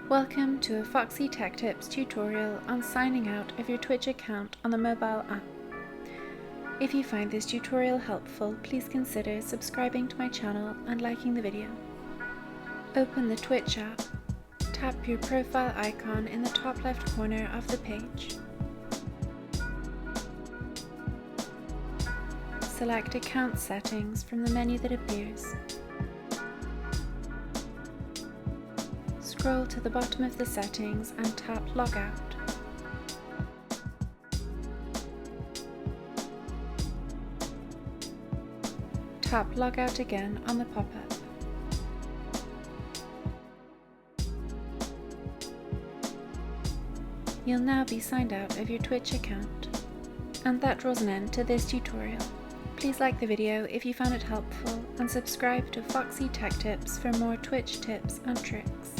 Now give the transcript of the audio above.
Welcome to a Foxy Tech Tips tutorial on signing out of your Twitch account on the mobile app. If you find this tutorial helpful, please consider subscribing to my channel and liking the video. Open the Twitch app, tap your profile icon in the top left corner of the page. Select Account Settings from the menu that appears. Scroll to the bottom of the settings and tap Logout. Tap Logout again on the pop-up. You'll now be signed out of your Twitch account. And that draws an end to this tutorial. Please like the video if you found it helpful and subscribe to Foxy Tech Tips for more Twitch tips and tricks.